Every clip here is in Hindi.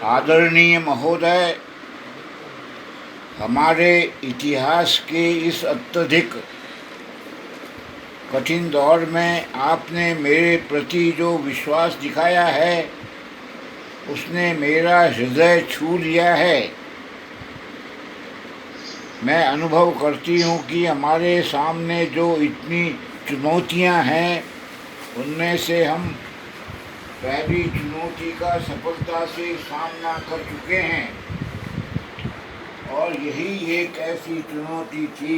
आदरणीय महोदय, हमारे इतिहास के इस अत्यधिक कठिन दौर में आपने मेरे प्रति जो विश्वास दिखाया है उसने मेरा हृदय छू लिया है। मैं अनुभव करती हूँ कि हमारे सामने जो इतनी चुनौतियाँ हैं उनमें से हम पहली चुनौती का सफलता से सामना कर चुके हैं और यही एक ऐसी चुनौती थी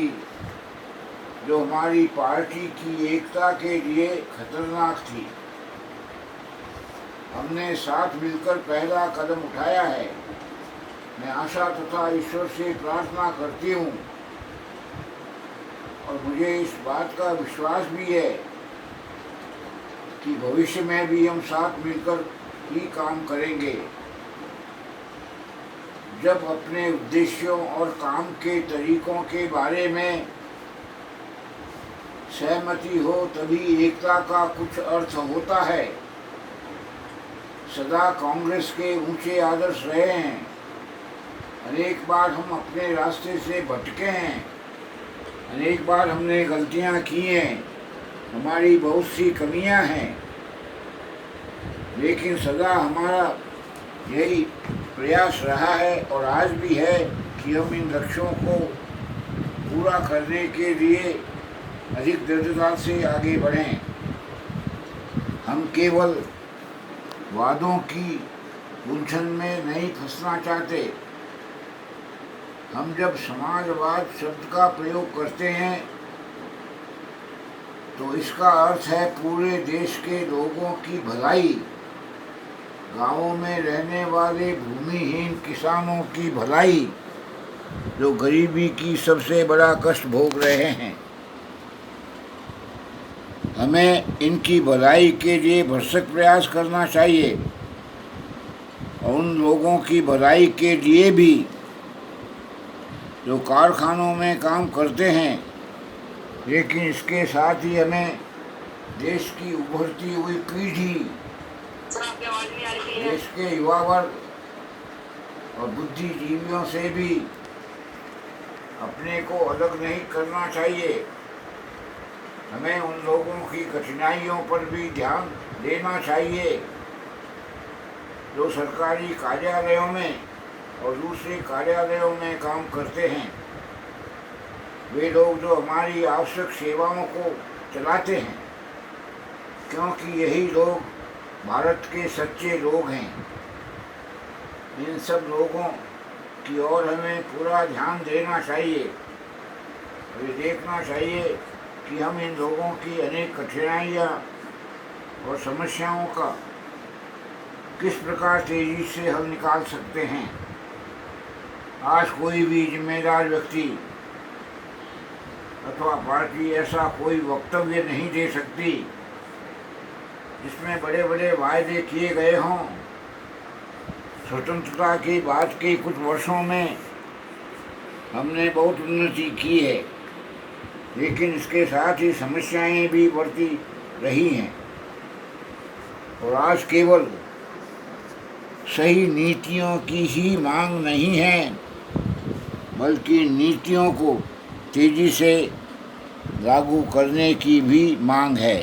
जो हमारी पार्टी की एकता के लिए खतरनाक थी। हमने साथ मिलकर पहला कदम उठाया है। मैं आशा तथा ईश्वर से प्रार्थना करती हूँ और मुझे इस बात का विश्वास भी है कि भविष्य में भी हम साथ मिलकर ही काम करेंगे। जब अपने उद्देश्यों और काम के तरीकों के बारे में सहमति हो तभी एकता का कुछ अर्थ होता है। सदा कांग्रेस के ऊंचे आदर्श रहे हैं। अनेक बार हम अपने रास्ते से भटके हैं, अनेक बार हमने गलतियां की हैं, हमारी बहुत सी कमियां हैं, लेकिन सदा हमारा यही प्रयास रहा है और आज भी है कि हम इन लक्ष्यों को पूरा करने के लिए अधिक दृढ़ता से आगे बढ़ें। हम केवल वादों की उलझन में नहीं फंसना चाहते। हम जब समाजवाद शब्द का प्रयोग करते हैं तो इसका अर्थ है पूरे देश के लोगों की भलाई, गांवों में रहने वाले भूमिहीन किसानों की भलाई जो गरीबी की सबसे बड़ा कष्ट भोग रहे हैं। हमें इनकी भलाई के लिए भरसक प्रयास करना चाहिए और उन लोगों की भलाई के लिए भी जो कारखानों में काम करते हैं, लेकिन इसके साथ ही हमें देश की उभरती हुई पीढ़ी, देश के युवा वर्ग और बुद्धिजीवियों से भी अपने को अलग नहीं करना चाहिए। हमें उन लोगों की कठिनाइयों पर भी ध्यान देना चाहिए जो सरकारी कार्यालयों में और दूसरे कार्यालयों में काम करते हैं। वे लोग जो हमारी आवश्यक सेवाओं को चलाते हैं, क्योंकि यही लोग भारत के सच्चे लोग हैं। इन सब लोगों की ओर हमें पूरा ध्यान देना चाहिए और ये देखना चाहिए कि हम इन लोगों की अनेक कठिनाइयाँ और समस्याओं का किस प्रकार तेजी से हल निकाल सकते हैं। आज कोई भी जिम्मेदार व्यक्ति अथवा पार्टी ऐसा कोई वक्तव्य नहीं दे सकती जिसमें बड़े बड़े वायदे किए गए हों। स्वतंत्रता के बाद के कुछ वर्षों में हमने बहुत उन्नति की है, लेकिन इसके साथ ही समस्याएं भी बढ़ती रही हैं और आज केवल सही नीतियों की ही मांग नहीं है, बल्कि नीतियों को तेजी से लागू करने की भी मांग है।